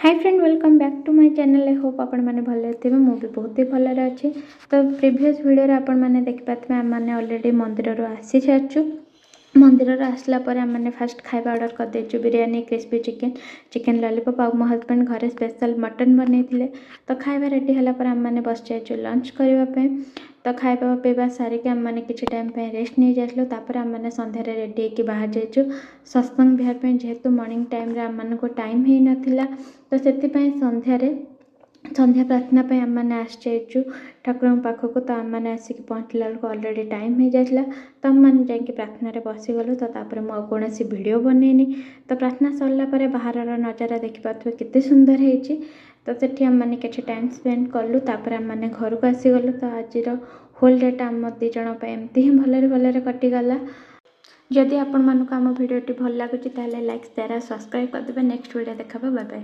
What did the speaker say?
Hi friend, welcome back to my channel. I hope आपण मैंने भले थे, मुझे बहुत ही भलरे अच्छे। तो प्रीवियस वीडियो आपण मैंने देखिपारे आम मैंने अलरेडी मंदिर आसी सारी। मंदिर आसला आम मैंने फास्ट खाଇବା ऑर्डर कर देचु biryani, crispy chicken, chicken lollipop. आ मो हस्बैंड घरे स्पेशल मटन बनई। तो खाଇବା रेडी है आम मैंने बस जाइए लंच करने। तो खाଇବା पीवा सारिक आम मैंने किसी टाइम रेस्ट नहीं जाइलु। आम मैंने संध्यार रेडी होकर बाहर जाइए सत्संग विहार जेहेतु मॉर्निंग टाइम आम मान को टाइम ही नथिला। तो से संध्या प्रार्थना आम मैंने आसचु ठाकुर पाखक। तो आम मैंने आसिक पहुँचला बेलू अलरेडी टाइम हो जाता। तो आम मैंने जाकि प्रार्थना बसीगलु। तो कौन वीडियो बनईनी। तो प्रार्थना सरला बाहर नजारा देखिपे केते सुंदर है। तो सेठी आम मैंने किसी टाइम स्पेंड कलु। आम मैंने घर को आसीगलु। तो आज होल डेटा आम दी जन एमती ही भलरे कटिगला। जदि आपण मानक आम भिडियोटी भल लगुच लाइक शेयर सब्सक्राइब करदे। नेक्स्ट वीडियो देखा। Bye bye.